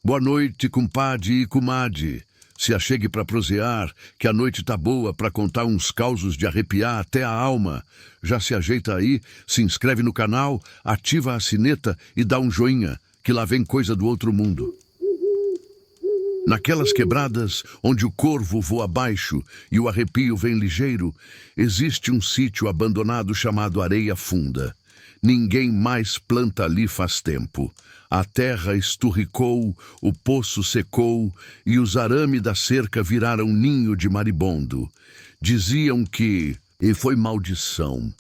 Boa noite, compadre e comadre. Se achegue para prosear, que a noite tá boa para contar uns causos de arrepiar até a alma. Já se ajeita aí, se inscreve no canal, ativa a sineta e dá um joinha, que lá vem coisa do outro mundo. Naquelas quebradas, onde o corvo voa baixo e o arrepio vem ligeiro, existe um sítio abandonado chamado Areia Funda. Ninguém mais planta ali faz tempo. A terra esturricou, o poço secou e os arames da cerca viraram ninho de maribondo. Diziam que... E foi maldição.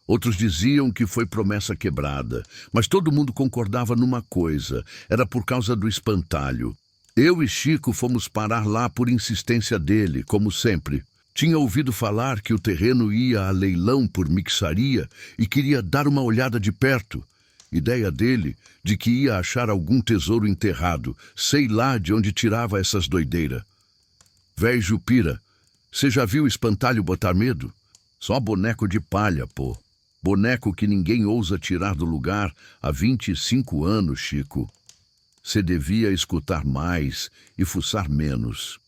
Outros diziam que foi promessa quebrada. Mas todo mundo concordava numa coisa. Era por causa do espantalho. Eu e Chico fomos parar lá por insistência dele, como sempre. Tinha ouvido falar que o terreno ia a leilão por mixaria e queria dar uma olhada de perto. Ideia dele de que ia achar algum tesouro enterrado, sei lá de onde tirava essas doideiras. Véi Jupira, você já viu espantalho botar medo? Só boneco de palha, pô. Boneco que ninguém ousa tirar do lugar há 25 anos, Chico. Você devia escutar mais e fuçar menos.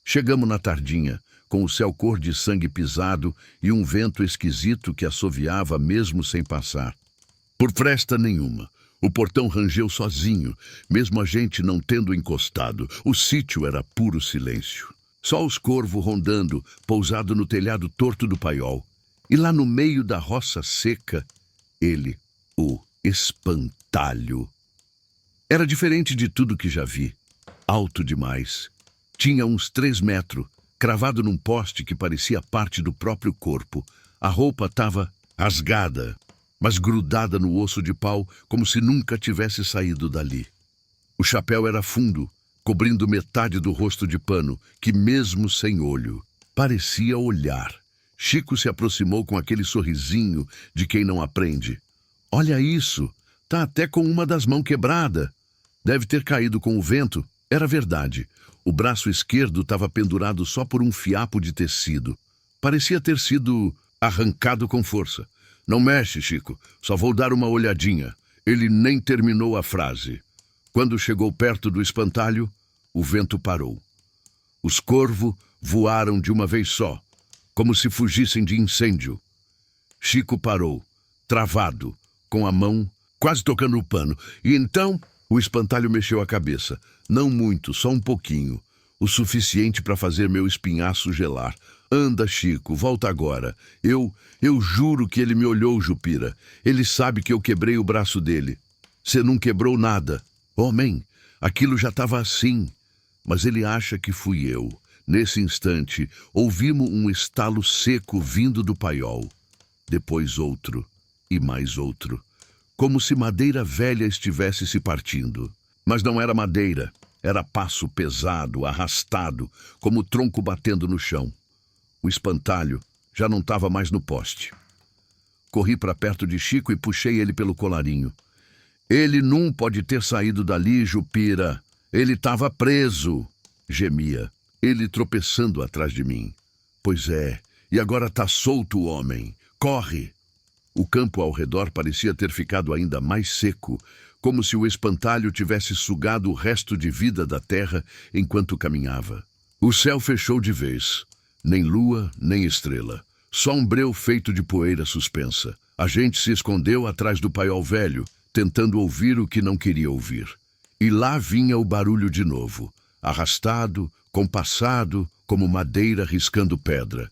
Chegamos na tardinha, com o céu cor de sangue pisado e um vento esquisito que assoviava mesmo sem passar. Por fresta nenhuma, o portão rangeu sozinho, mesmo a gente não tendo encostado. O sítio era puro silêncio. Só os corvos rondando, pousado no telhado torto do paiol. E lá no meio da roça seca, ele, o espantalho. Era diferente de tudo que já vi. Alto demais. Tinha uns 3 metros, cravado num poste que parecia parte do próprio corpo. A roupa estava rasgada, mas grudada no osso de pau, como se nunca tivesse saído dali. O chapéu era fundo, cobrindo metade do rosto de pano, que mesmo sem olho, parecia olhar. Chico se aproximou com aquele sorrisinho de quem não aprende. Olha isso, tá até com uma das mãos quebrada. Deve ter caído com o vento. Era verdade. O braço esquerdo estava pendurado só por um fiapo de tecido. Parecia ter sido arrancado com força. Não mexe, Chico. Só vou dar uma olhadinha. Ele nem terminou a frase. Quando chegou perto do espantalho, o vento parou. Os corvos voaram de uma vez só, como se fugissem de incêndio. Chico parou, travado, com a mão quase tocando o pano. E então o espantalho mexeu a cabeça. Não muito, só um pouquinho. O suficiente para fazer meu espinhaço gelar. Anda, Chico, volta agora. Eu juro que ele me olhou, Jupira. Ele sabe que eu quebrei o braço dele. Você não quebrou nada. Homem, aquilo já estava assim. Mas ele acha que fui eu. Nesse instante, ouvimos um estalo seco vindo do paiol. Depois outro, e mais outro. Como se madeira velha estivesse se partindo. Mas não era madeira. Era passo pesado, arrastado, como tronco batendo no chão. O espantalho já não estava mais no poste. Corri para perto de Chico e puxei ele pelo colarinho. Ele não pode ter saído dali, Jupira. Ele estava preso, gemia. Ele tropeçando atrás de mim. Pois é, e agora tá solto o homem. Corre! O campo ao redor parecia ter ficado ainda mais seco, como se o espantalho tivesse sugado o resto de vida da terra enquanto caminhava. O céu fechou de vez. Nem lua, nem estrela. Só um breu feito de poeira suspensa. A gente se escondeu atrás do paiol velho, tentando ouvir o que não queria ouvir. E lá vinha o barulho de novo. Arrastado, compassado, como madeira riscando pedra.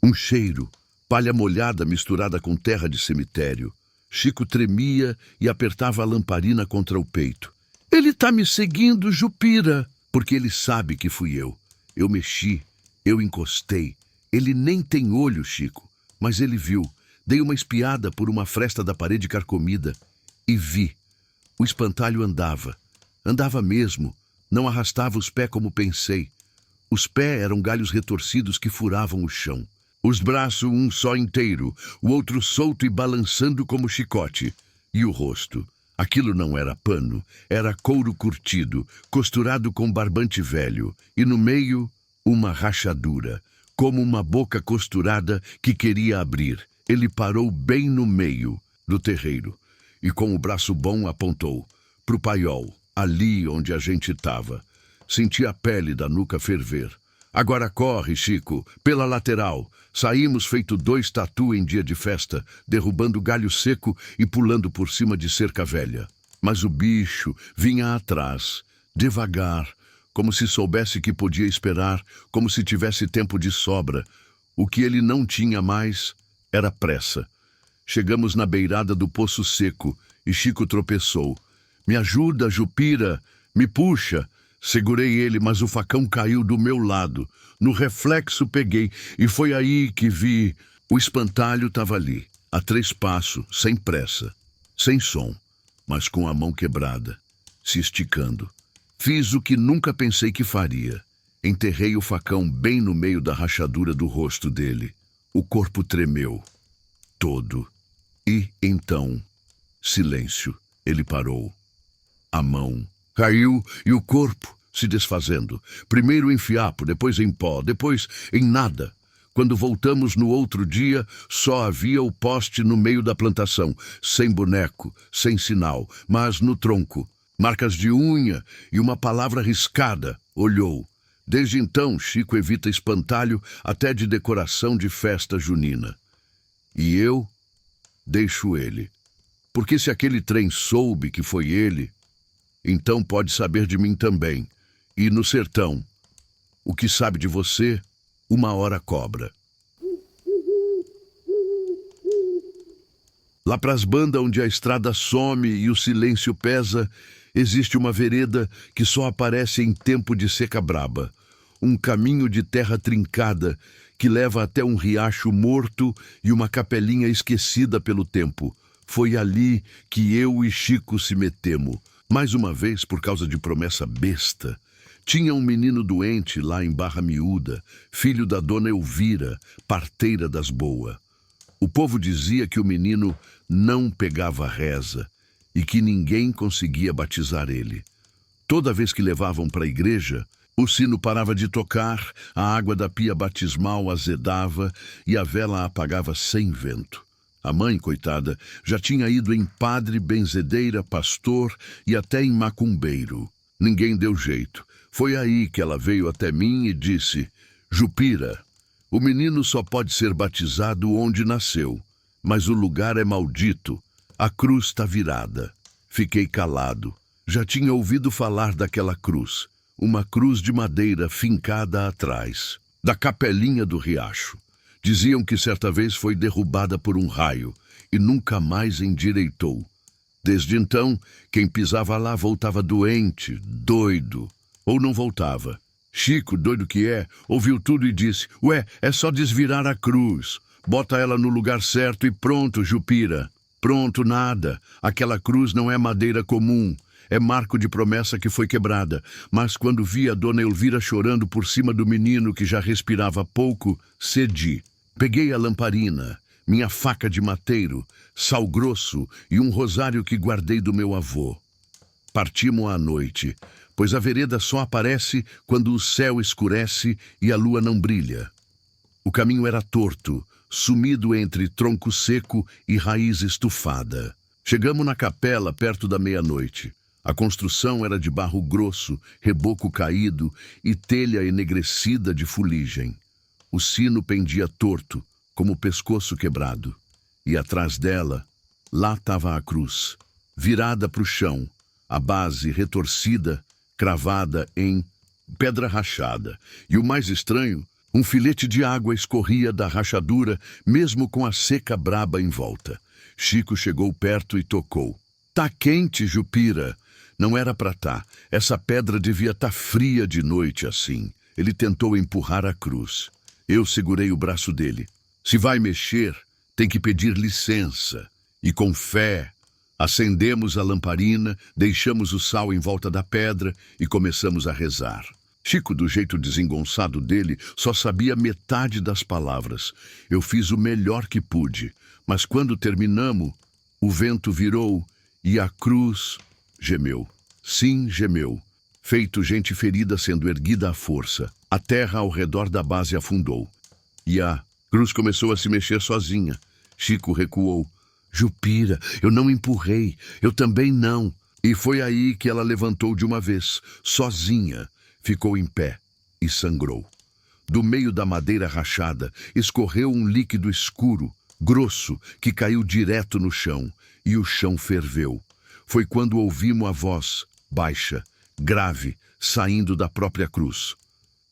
Um cheiro, palha molhada misturada com terra de cemitério. Chico tremia e apertava a lamparina contra o peito. Ele tá me seguindo, Jupira, porque ele sabe que fui eu. Eu mexi, eu encostei. Ele nem tem olho, Chico, mas ele viu. Dei uma espiada por uma fresta da parede carcomida e vi. O espantalho andava. Andava mesmo. Não arrastava os pés como pensei. Os pés eram galhos retorcidos que furavam o chão. Os braços um só inteiro, o outro solto e balançando como chicote. E o rosto. Aquilo não era pano, era couro curtido, costurado com barbante velho. E no meio, uma rachadura, como uma boca costurada que queria abrir. Ele parou bem no meio do terreiro e com o braço bom apontou pro paiol. ali onde a gente estava. Senti a pele da nuca ferver. Agora corre, Chico, pela lateral. Saímos feito 2 tatu em dia de festa, derrubando galho seco e pulando por cima de cerca velha. Mas o bicho vinha atrás, devagar, como se soubesse que podia esperar, como se tivesse tempo de sobra. O que ele não tinha mais era pressa. Chegamos na beirada do poço seco e Chico tropeçou. Me ajuda, Jupira, me puxa. Segurei ele, mas o facão caiu do meu lado. No reflexo peguei e foi aí que vi. O espantalho estava ali, a 3 passos, sem pressa, sem som, mas com a mão quebrada, se esticando. Fiz o que nunca pensei que faria. Enterrei o facão bem no meio da rachadura do rosto dele. O corpo tremeu, todo. E, então, silêncio. Ele parou. A mão caiu e o corpo se desfazendo. Primeiro em fiapo, depois em pó, depois em nada. Quando voltamos no outro dia, só havia o poste no meio da plantação, sem boneco, sem sinal, mas no tronco. Marcas de unha e uma palavra riscada. Olhou. Desde então, Chico evita espantalho até de decoração de festa junina. E eu deixo ele. Porque se aquele trem soube que foi ele, então pode saber de mim também. E no sertão, o que sabe de você, uma hora cobra. Lá pras bandas onde a estrada some e o silêncio pesa, existe uma vereda que só aparece em tempo de seca braba. Um caminho de terra trincada que leva até um riacho morto e uma capelinha esquecida pelo tempo. Foi ali que eu e Chico se metemos. Mais uma vez, por causa de promessa besta. Tinha um menino doente lá em Barra Miúda, filho da dona Elvira, parteira das boas. O povo dizia que o menino não pegava reza e que ninguém conseguia batizar ele. Toda vez que levavam para a igreja, o sino parava de tocar, a água da pia batismal azedava e a vela apagava sem vento. A mãe, coitada, já tinha ido em padre, benzedeira, pastor e até em macumbeiro. Ninguém deu jeito. Foi aí que ela veio até mim e disse: Jupira, o menino só pode ser batizado onde nasceu, mas o lugar é maldito, a cruz está virada. Fiquei calado. Já tinha ouvido falar daquela cruz, uma cruz de madeira fincada atrás, da capelinha do riacho. Diziam que certa vez foi derrubada por um raio e nunca mais endireitou. Desde então, quem pisava lá voltava doente, doido, ou não voltava. Chico, doido que é, ouviu tudo e disse: Ué, é só desvirar a cruz. Bota ela no lugar certo e pronto, Jupira. Pronto, nada. Aquela cruz não é madeira comum. É marco de promessa que foi quebrada. Mas quando vi a dona Elvira chorando por cima do menino que já respirava pouco, cedi. Peguei a lamparina, minha faca de mateiro, sal grosso e um rosário que guardei do meu avô. Partimos à noite, pois a vereda só aparece quando o céu escurece e a lua não brilha. O caminho era torto, sumido entre tronco seco e raiz estufada. Chegamos na capela perto da meia-noite. A construção era de barro grosso, reboco caído e telha enegrecida de fuligem. O sino pendia torto, como o pescoço quebrado. E atrás dela, lá estava a cruz, virada para o chão, a base retorcida, cravada em pedra rachada. E o mais estranho, um filete de água escorria da rachadura, mesmo com a seca braba em volta. Chico chegou perto e tocou. Tá quente, Jupira. Não era pra tá. Essa pedra devia tá fria de noite assim. Ele tentou empurrar a cruz. Eu segurei o braço dele. Se vai mexer, tem que pedir licença. E com fé, acendemos a lamparina, deixamos o sal em volta da pedra e começamos a rezar. Chico, do jeito desengonçado dele, só sabia metade das palavras. Eu fiz o melhor que pude, mas quando terminamos, o vento virou e a cruz gemeu. Sim, gemeu. Feito gente ferida sendo erguida à força. A terra ao redor da base afundou. E a cruz começou a se mexer sozinha. Chico recuou. Jupira, eu não empurrei. Eu também não. E foi aí que ela levantou de uma vez, sozinha, ficou em pé e sangrou. Do meio da madeira rachada, escorreu um líquido escuro, grosso, que caiu direto no chão, e o chão ferveu. Foi quando ouvimos a voz, baixa, grave, saindo da própria cruz.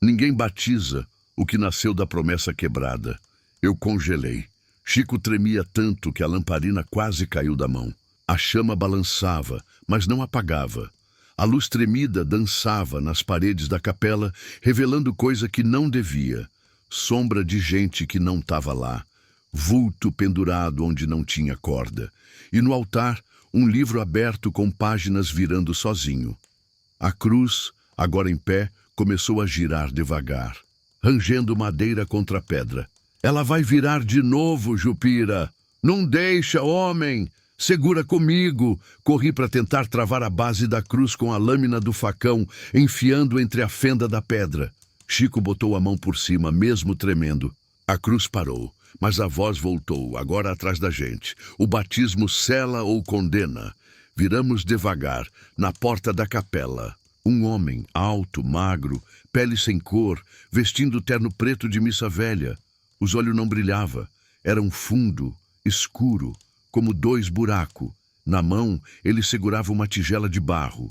Ninguém batiza o que nasceu da promessa quebrada. Eu congelei. Chico tremia tanto que a lamparina quase caiu da mão. A chama balançava, mas não apagava. A luz tremida dançava nas paredes da capela, revelando coisa que não devia. Sombra de gente que não estava lá. Vulto pendurado onde não tinha corda. E no altar, um livro aberto com páginas virando sozinho. A cruz, agora em pé, começou a girar devagar, rangendo madeira contra pedra. Ela vai virar de novo, Jupira. Não deixa, homem! Segura comigo! Corri para tentar travar a base da cruz com a lâmina do facão, enfiando entre a fenda da pedra. Chico botou a mão por cima, mesmo tremendo. A cruz parou, mas a voz voltou, agora atrás da gente. O batismo sela ou condena. Viramos devagar, na porta da capela. Um homem, alto, magro, pele sem cor, vestindo terno preto de missa velha. Os olhos não brilhavam, eram fundo, escuro, como dois buracos. Na mão, ele segurava uma tigela de barro.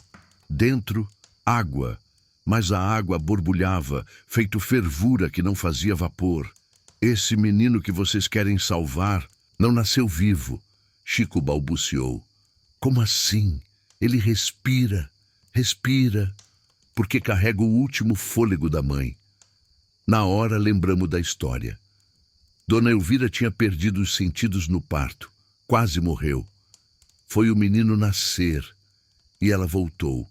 Dentro, água, mas a água borbulhava, feito fervura que não fazia vapor. Esse menino que vocês querem salvar não nasceu vivo, Chico balbuciou. Como assim? Ele respira, respira, porque carrega o último fôlego da mãe. Na hora lembramos da história. Dona Elvira tinha perdido os sentidos no parto. Quase morreu. Foi o menino nascer. E ela voltou.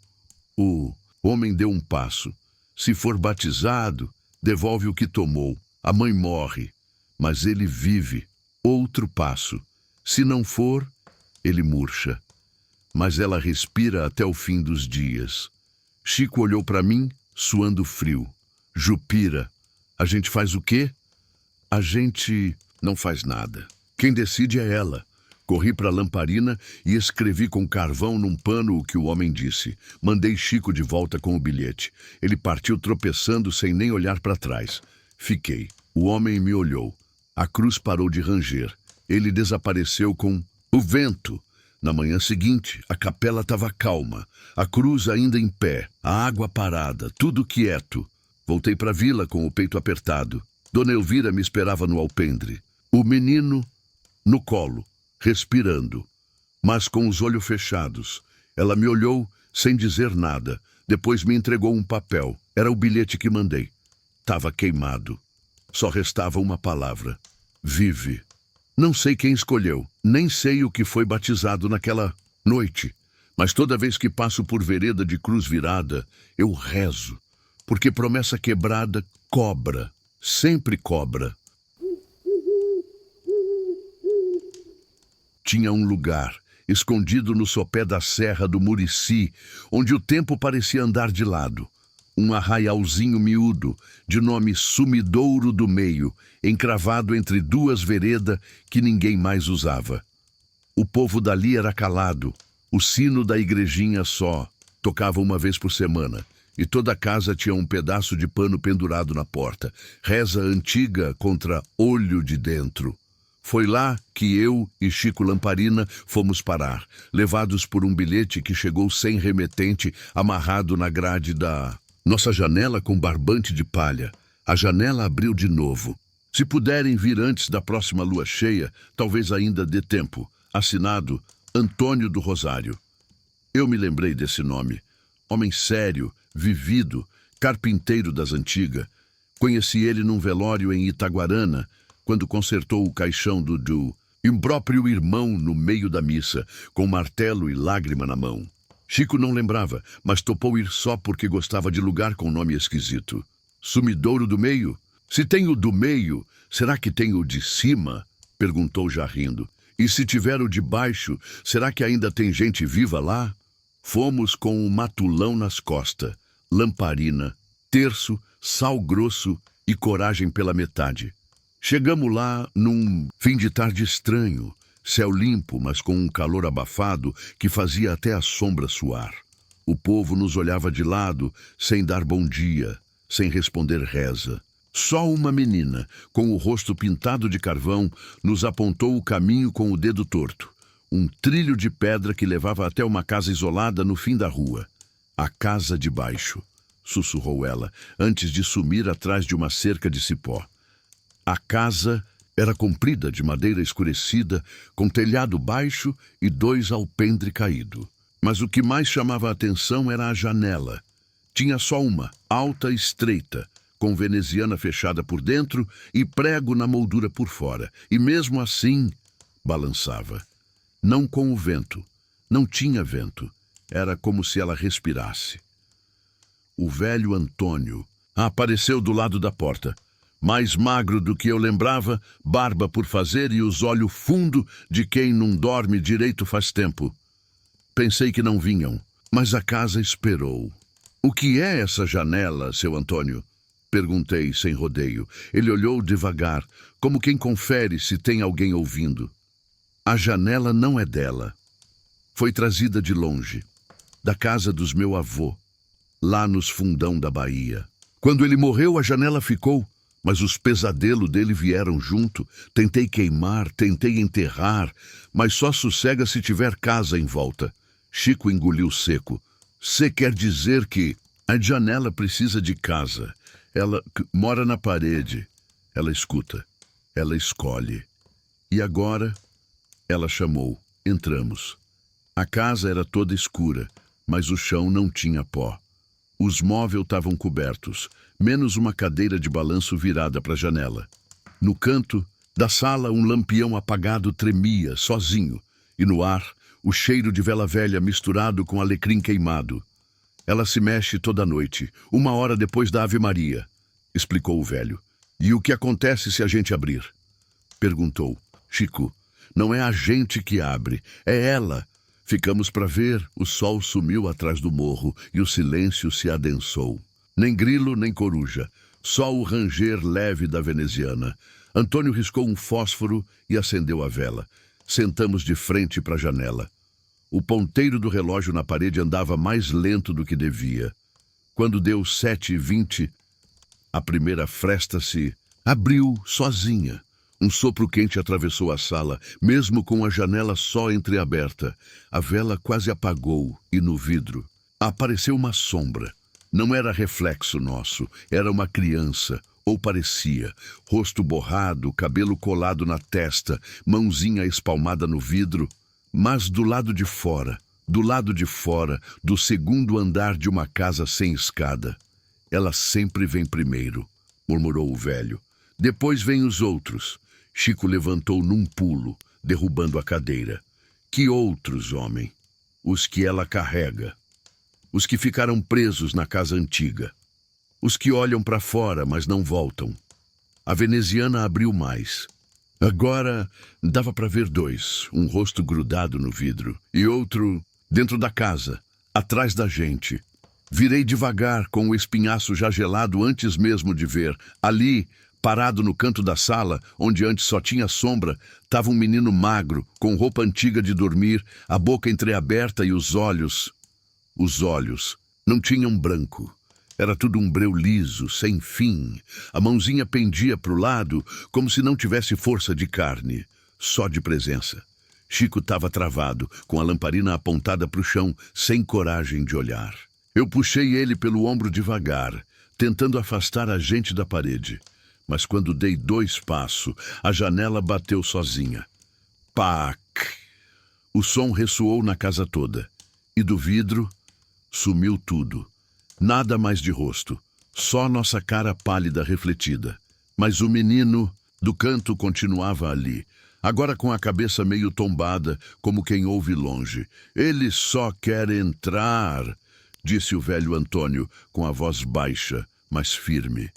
O homem deu um passo. Se for batizado, devolve o que tomou. A mãe morre. Mas ele vive. Outro passo. Se não for, ele murcha. Mas ela respira até o fim dos dias. Chico olhou para mim, suando frio. Jupira, a gente faz o quê? A gente não faz nada. Quem decide é ela. Corri para a lamparina e escrevi com carvão num pano o que o homem disse. Mandei Chico de volta com o bilhete. Ele partiu tropeçando sem nem olhar para trás. Fiquei. O homem me olhou. A cruz parou de ranger. Ele desapareceu com o vento. Na manhã seguinte, a capela estava calma. A cruz ainda em pé. A água parada. Tudo quieto. Voltei para a vila com o peito apertado. Dona Elvira me esperava no alpendre. O menino no colo, respirando, mas com os olhos fechados. Ela me olhou sem dizer nada. Depois me entregou um papel. Era o bilhete que mandei. Estava queimado. Só restava uma palavra. Vive. Não sei quem escolheu, nem sei o que foi batizado naquela noite. Mas toda vez que passo por vereda de cruz virada, eu rezo. Porque promessa quebrada cobra. Sempre cobra. Tinha um lugar, escondido no sopé da serra do Murici, onde o tempo parecia andar de lado. Um arraialzinho miúdo, de nome Sumidouro do Meio, encravado entre duas veredas que ninguém mais usava. O povo dali era calado. O sino da igrejinha só tocava uma vez por semana. E toda a casa tinha um pedaço de pano pendurado na porta. Reza antiga contra olho de dentro. Foi lá que eu e Chico Lamparina fomos parar, levados por um bilhete que chegou sem remetente, amarrado na grade da nossa janela com barbante de palha. A janela abriu de novo. Se puderem vir antes da próxima lua cheia, talvez ainda dê tempo. Assinado Antônio do Rosário. Eu me lembrei desse nome. Homem sério, vivido, carpinteiro das antigas. Conheci ele num velório em Itaguarana, quando consertou o caixão do e um próprio irmão no meio da missa, com martelo e lágrima na mão. Chico não lembrava, mas topou ir só porque gostava de lugar com nome esquisito. Sumidouro do Meio? Se tem o do meio, será que tem o de cima? Perguntou já rindo. E se tiver o de baixo, será que ainda tem gente viva lá? Fomos com o matulão nas costas, lamparina, terço, sal grosso e coragem pela metade. Chegamos lá num fim de tarde estranho, Céu limpo, mas com um calor abafado que fazia até a sombra suar. O povo nos olhava de lado, sem dar bom dia, sem responder reza. Só uma menina, com o rosto pintado de carvão, nos apontou o caminho com o dedo torto. Um trilho de pedra que levava até uma casa isolada no fim da rua. A casa de baixo, sussurrou ela, antes de sumir atrás de uma cerca de cipó. A casa era comprida, de madeira escurecida, com telhado baixo e 2 alpendre caído. Mas o que mais chamava a atenção era a janela. Tinha só uma, alta e estreita, com veneziana fechada por dentro e prego na moldura por fora. E mesmo assim, balançava. Não com o vento. Não tinha vento. Era como se ela respirasse. O velho Antônio apareceu do lado da porta. Mais magro do que eu lembrava, barba por fazer e os olhos fundo de quem não dorme direito faz tempo. Pensei que não vinham, mas a casa esperou. O que é essa janela, seu Antônio? Perguntei sem rodeio. Ele olhou devagar, como quem confere se tem alguém ouvindo. A janela não é dela. Foi trazida de longe, da casa dos meu avô, lá nos fundão da Bahia. Quando ele morreu, a janela ficou, mas os pesadelos dele vieram junto. Tentei queimar, tentei enterrar, mas só sossega se tiver casa em volta. Chico engoliu seco. Cê quer dizer que a janela precisa de casa. Ela mora na parede. Ela escuta. Ela escolhe. E agora, ela chamou. Entramos. A casa era toda escura, mas o chão não tinha pó. Os móveis estavam cobertos, menos uma cadeira de balanço virada para a janela. No canto da sala, um lampião apagado tremia, sozinho, e no ar, o cheiro de vela velha misturado com alecrim queimado. Ela se mexe toda noite, 1 hora depois da Ave Maria, explicou o velho. E o que acontece se a gente abrir? Perguntou. Chico, não é a gente que abre, é ela. Ficamos para ver, o sol sumiu atrás do morro e o silêncio se adensou. Nem grilo, nem coruja, só o ranger leve da veneziana. Antônio riscou um fósforo e acendeu a vela. Sentamos de frente para a janela. O ponteiro do relógio na parede andava mais lento do que devia. Quando deu 7h20, a primeira fresta se abriu sozinha. Um sopro quente atravessou a sala, mesmo com a janela só entreaberta. A vela quase apagou e no vidro apareceu uma sombra. Não era reflexo nosso, era uma criança, ou parecia. Rosto borrado, cabelo colado na testa, mãozinha espalmada no vidro. Mas do lado de fora, do segundo andar de uma casa sem escada. Ela sempre vem primeiro, murmurou o velho. Depois vêm os outros. Chico levantou num pulo, derrubando a cadeira. Que outros, homem? Os que ela carrega. Os que ficaram presos na casa antiga. Os que olham para fora, mas não voltam. A veneziana abriu mais. Agora dava para ver 2, um rosto grudado no vidro e outro dentro da casa, atrás da gente. Virei devagar, com o espinhaço já gelado antes mesmo de ver. Ali, parado no canto da sala, onde antes só tinha sombra, estava um menino magro, com roupa antiga de dormir, a boca entreaberta e os olhos... Os olhos não tinham branco. Era tudo um breu liso, sem fim. A mãozinha pendia para o lado, como se não tivesse força de carne, só de presença. Chico estava travado, com a lamparina apontada para o chão, sem coragem de olhar. Eu puxei ele pelo ombro devagar, tentando afastar a gente da parede. Mas quando dei 2 passos, a janela bateu sozinha. Pac! O som ressoou na casa toda. E do vidro, sumiu tudo. Nada mais de rosto, só nossa cara pálida refletida. Mas o menino do canto continuava ali, agora com a cabeça meio tombada, como quem ouve longe. Ele só quer entrar, disse o velho Antônio, com a voz baixa, mas firme.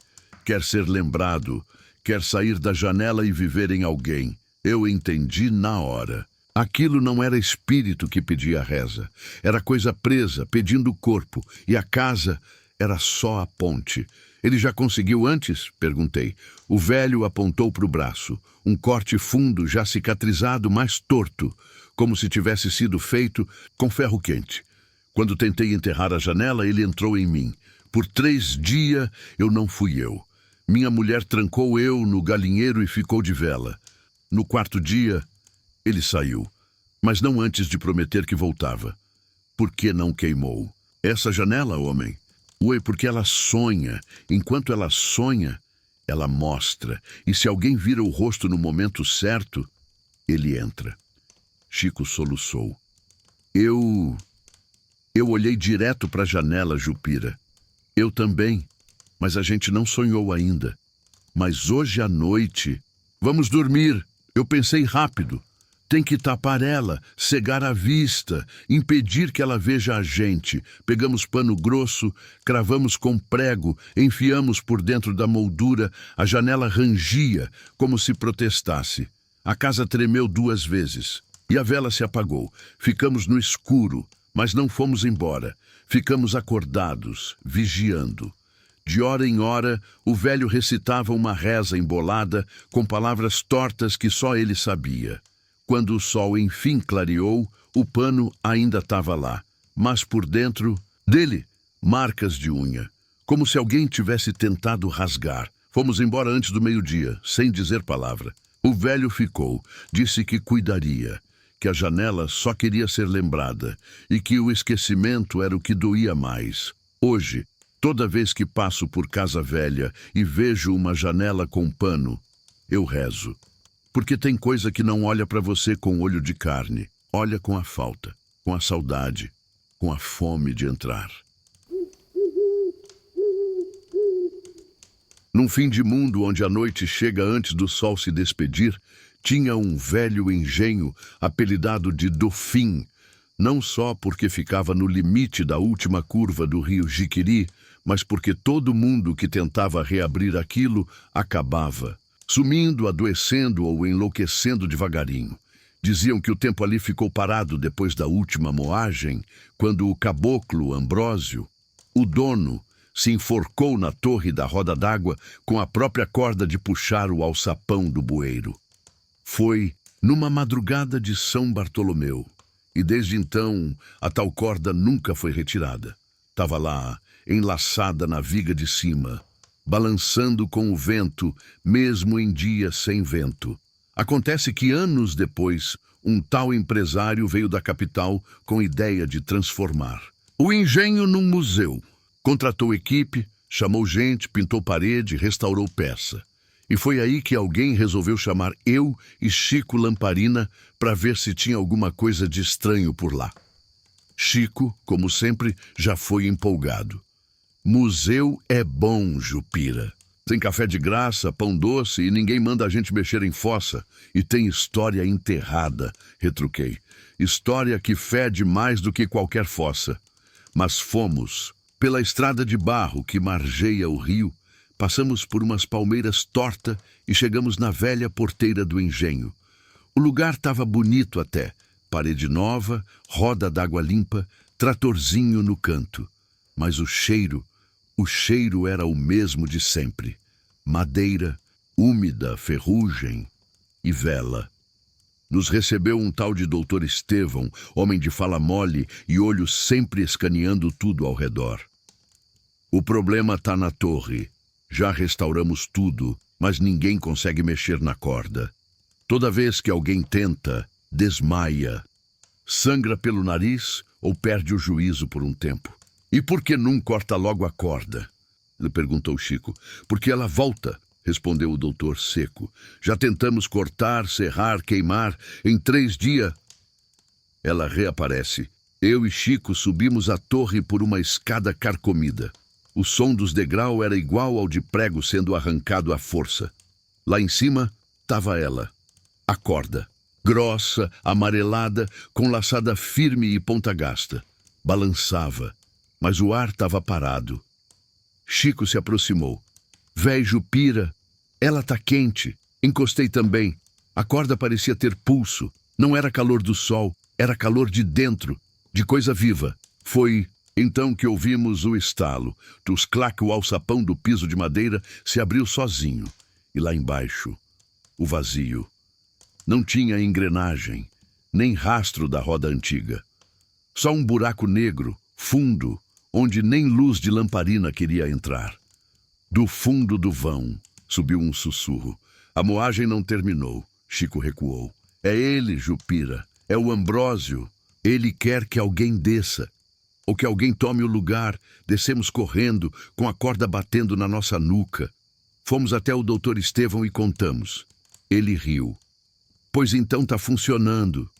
Quer ser lembrado, quer sair da janela e viver em alguém. Eu entendi na hora. Aquilo não era espírito que pedia reza. Era coisa presa, pedindo corpo. E a casa Era só a ponte. Ele já conseguiu antes? Perguntei. O velho apontou para o braço. Um corte fundo, já cicatrizado, mas torto, como se tivesse sido feito com ferro quente. Quando tentei enterrar a janela, ele entrou em mim. Por 3 dias, eu não fui eu. Minha mulher trancou eu no galinheiro e ficou de vela. No 4º dia, ele saiu, mas não antes de prometer que voltava. Por que não queimou? Essa janela, homem? Ué, porque ela sonha. Enquanto ela sonha, ela mostra. E se alguém vira o rosto no momento certo, ele entra. Chico soluçou. Eu olhei direto para a janela, Jupira. Eu também, mas a gente não sonhou ainda. Mas hoje à noite... Vamos dormir. Eu pensei rápido. Tem que tapar ela, cegar a vista, impedir que ela veja a gente. Pegamos pano grosso, cravamos com prego, enfiamos por dentro da moldura. A janela rangia, como se protestasse. A casa tremeu 2 vezes. E a vela se apagou. Ficamos no escuro, mas não fomos embora. Ficamos acordados, vigiando. De hora em hora, o velho recitava uma reza embolada com palavras tortas que só ele sabia. Quando o sol enfim clareou, o pano ainda estava lá, mas por dentro dele, marcas de unha, como se alguém tivesse tentado rasgar. Fomos embora antes do meio-dia, sem dizer palavra. O velho ficou, disse que cuidaria, que a janela só queria ser lembrada e que o esquecimento era o que doía mais. Hoje, toda vez que passo por casa velha e vejo uma janela com pano, eu rezo. Porque tem coisa que não olha para você com olho de carne. Olha com a falta, com a saudade, com a fome de entrar. Num fim de mundo onde a noite chega antes do sol se despedir, tinha um velho engenho apelidado de Dofim, não só porque ficava no limite da última curva do rio Jiquiri, mas porque todo mundo que tentava reabrir aquilo acabava, sumindo, adoecendo ou enlouquecendo devagarinho. Diziam que o tempo ali ficou parado depois da última moagem, quando o caboclo Ambrósio, o dono, se enforcou na torre da roda d'água com a própria corda de puxar o alçapão do bueiro. Foi numa madrugada de São Bartolomeu, e desde então a tal corda nunca foi retirada. Estava lá, enlaçada na viga de cima, balançando com o vento, mesmo em dia sem vento. Acontece que anos depois, um tal empresário veio da capital com ideia de transformar o engenho num museu. Contratou equipe, chamou gente, pintou parede, restaurou peça. E foi aí que alguém resolveu chamar eu e Chico Lamparina para ver se tinha alguma coisa de estranho por lá. Chico, como sempre, já foi empolgado. Museu é bom, Jupira. Tem café de graça, pão doce e ninguém manda a gente mexer em fossa. E tem história enterrada, retruquei. História que fede mais do que qualquer fossa. Mas fomos pela estrada de barro que margeia o rio, passamos por umas palmeiras tortas e chegamos na velha porteira do engenho. O lugar estava bonito até. Parede nova, roda d'água limpa, tratorzinho no canto. Mas o cheiro era o mesmo de sempre. Madeira, úmida, ferrugem e vela. Nos recebeu um tal de Doutor Estevão, homem de fala mole e olho sempre escaneando tudo ao redor. O problema tá na torre. Já restauramos tudo, mas ninguém consegue mexer na corda. Toda vez que alguém tenta, desmaia. Sangra pelo nariz ou perde o juízo por um tempo. E por que não corta logo a corda? Ele perguntou Chico. Porque ela volta, respondeu o doutor seco. Já tentamos cortar, serrar, queimar. Em 3 dias, ela reaparece. Eu e Chico subimos a torre por uma escada carcomida. O som dos degraus era igual ao de prego sendo arrancado à força. Lá em cima estava ela, a corda, grossa, amarelada, com laçada firme e ponta gasta. Balançava, mas o ar estava parado. Chico se aproximou. Véi Jupira, ela tá quente. Encostei também. A corda parecia ter pulso. Não era calor do sol, era calor de dentro, de coisa viva. Foi Então que ouvimos o estalo, tusclac, o alçapão do piso de madeira se abriu sozinho. E lá embaixo, o vazio. Não tinha engrenagem, nem rastro da roda antiga. Só um buraco negro, fundo, onde nem luz de lamparina queria entrar. Do fundo do vão, subiu um sussurro. A moagem não terminou. Chico recuou. É ele, Jupira. É o Ambrósio. Ele quer que alguém desça. Ou que alguém tome o lugar. Descemos correndo, com a corda batendo na nossa nuca. Fomos até o doutor Estevão e contamos. Ele riu. Pois então tá funcionando.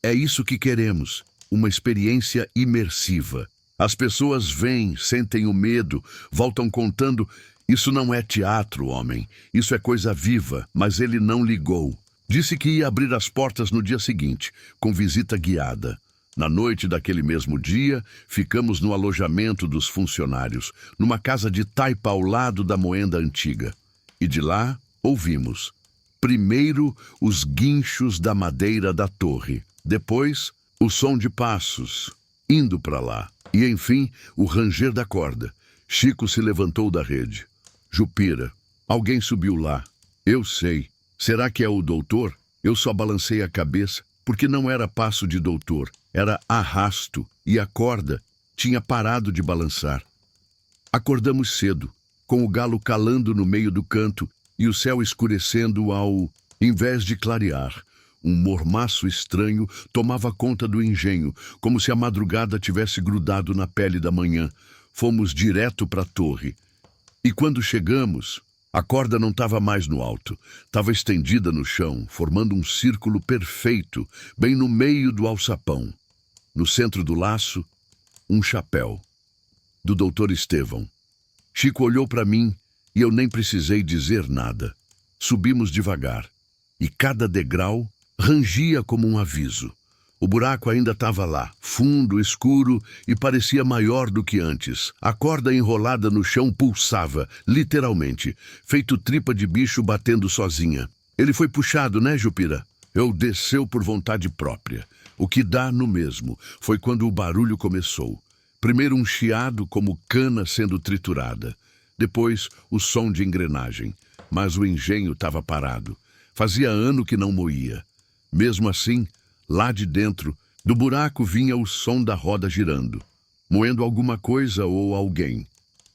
É isso que queremos. Uma experiência imersiva. As pessoas vêm, sentem o medo, voltam contando. Isso não é teatro, homem. Isso é coisa viva, mas ele não ligou. Disse que ia abrir as portas no dia seguinte, com visita guiada. Na noite daquele mesmo dia, ficamos no alojamento dos funcionários, numa casa de taipa ao lado da moenda antiga. E de lá, ouvimos. Primeiro, os guinchos da madeira da torre. Depois, o som de passos, indo para lá. E, enfim, o ranger da corda. Chico se levantou da rede. Jupira, alguém subiu lá. Eu sei. Será que é o doutor? Eu só balancei a cabeça, porque não era passo de doutor. Era arrasto, e a corda tinha parado de balançar. Acordamos cedo, com o galo calando no meio do canto e o céu escurecendo ao invés de clarear. Um mormaço estranho tomava conta do engenho, como se a madrugada tivesse grudado na pele da manhã. Fomos direto para a torre. E quando chegamos, a corda não estava mais no alto. Estava estendida no chão, formando um círculo perfeito, bem no meio do alçapão. No centro do laço, um chapéu. Do doutor Estevão. Chico olhou para mim e eu nem precisei dizer nada. Subimos devagar. E cada degrau rangia como um aviso. O buraco ainda estava lá, fundo, escuro e parecia maior do que antes. A corda enrolada no chão pulsava, literalmente, feito tripa de bicho batendo sozinha. Ele foi puxado, né, Jupira? Eu desceu por vontade própria. O que dá no mesmo foi quando o barulho começou. Primeiro um chiado como cana sendo triturada. Depois o som de engrenagem. Mas o engenho estava parado. Fazia ano que não moía. Mesmo assim, lá de dentro, do buraco vinha o som da roda girando, moendo alguma coisa ou alguém.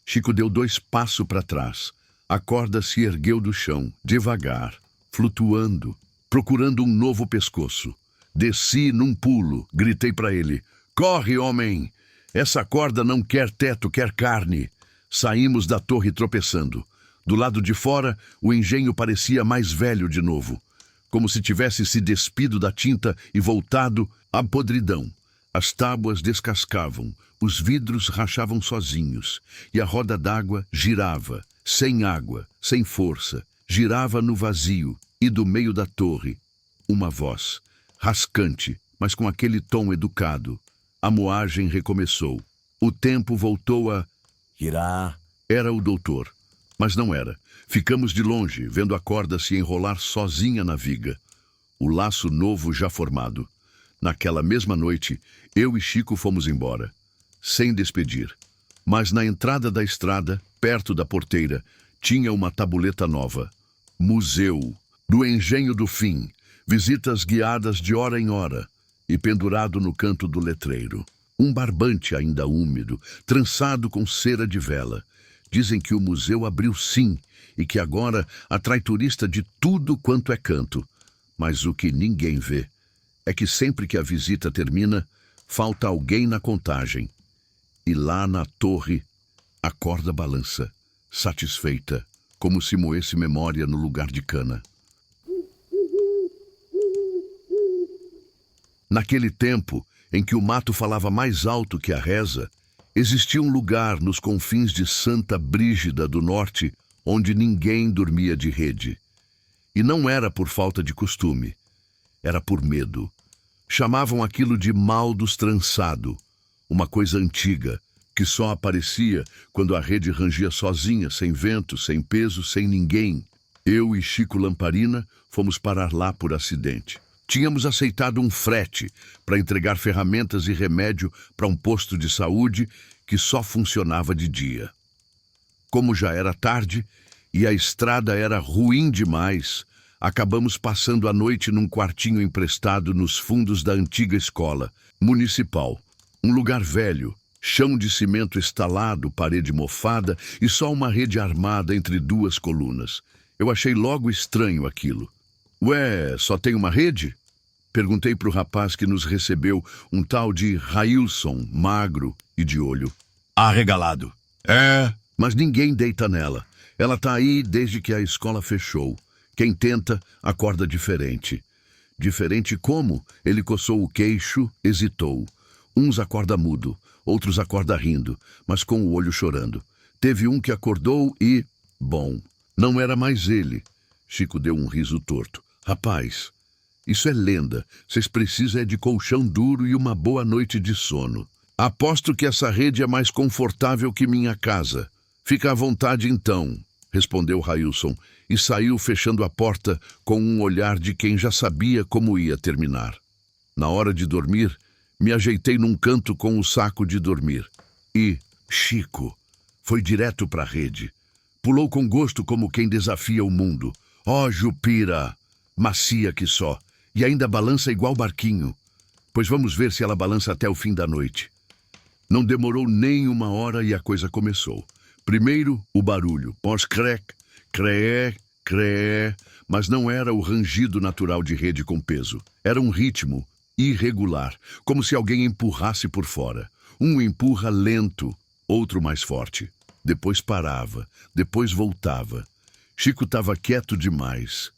Chico deu 2 passos para trás. A corda se ergueu do chão, devagar, flutuando, procurando um novo pescoço. Desci num pulo, gritei para ele. Corre, homem! Essa corda não quer teto, quer carne. Saímos da torre tropeçando. Do lado de fora, o engenho parecia mais velho de novo. Como se tivesse se despido da tinta e voltado à podridão. As tábuas descascavam, os vidros rachavam sozinhos, e a roda d'água girava, sem água, sem força, girava no vazio, e do meio da torre, uma voz, rascante, mas com aquele tom educado. A moagem recomeçou. O tempo voltou a girar. Era o doutor, mas não era. Ficamos de longe, vendo a corda se enrolar sozinha na viga. O laço novo já formado. Naquela mesma noite, eu e Chico fomos embora, sem despedir. Mas na entrada da estrada, perto da porteira, tinha uma tabuleta nova. Museu, do Engenho do Fim, visitas guiadas de hora em hora, e pendurado no canto do letreiro. Um barbante ainda úmido, trançado com cera de vela. Dizem que o museu abriu sim, e que agora atrai turista de tudo quanto é canto. Mas o que ninguém vê é que sempre que a visita termina, falta alguém na contagem. E lá na torre, a corda balança, satisfeita, como se moesse memória no lugar de cana. Naquele tempo em que o mato falava mais alto que a reza, existia um lugar nos confins de Santa Brígida do Norte onde ninguém dormia de rede. E não era por falta de costume, era por medo. Chamavam aquilo de mal dos trançado, uma coisa antiga, que só aparecia quando a rede rangia sozinha, sem vento, sem peso, sem ninguém. Eu e Chico Lamparina fomos parar lá por acidente. Tínhamos aceitado um frete para entregar ferramentas e remédio para um posto de saúde que só funcionava de dia. Como já era tarde e a estrada era ruim demais, acabamos passando a noite num quartinho emprestado nos fundos da antiga escola municipal. Um lugar velho, chão de cimento estalado, parede mofada e só uma rede armada entre duas colunas. Eu achei logo estranho aquilo. Ué, só tem uma rede? Perguntei para o rapaz que nos recebeu, um tal de Railson, magro e de olho arregalado. É, mas ninguém deita nela. Ela tá aí desde que a escola fechou. Quem tenta, acorda diferente. Diferente como? Ele coçou o queixo, hesitou. Uns acorda mudo, outros acorda rindo, mas com o olho chorando. Teve um que acordou e... Bom, não era mais ele. Chico deu um riso torto. Rapaz, isso é lenda. Vocês precisam é de colchão duro e uma boa noite de sono. Aposto que essa rede é mais confortável que minha casa. Fica à vontade então, respondeu Railson, e saiu fechando a porta com um olhar de quem já sabia como ia terminar. Na hora de dormir, me ajeitei num canto com o saco de dormir. E Chico foi direto para a rede. Pulou com gosto como quem desafia o mundo. Ó, Jupira! Macia que só. E ainda balança igual barquinho. Pois vamos ver se ela balança até o fim da noite. Não demorou nem uma hora e a coisa começou. Primeiro, o barulho. Pós-crec, creé, creé. Mas não era o rangido natural de rede com peso. Era um ritmo irregular, como se alguém empurrasse por fora. Um empurra lento, outro mais forte. Depois parava, depois voltava. Chico estava quieto demais.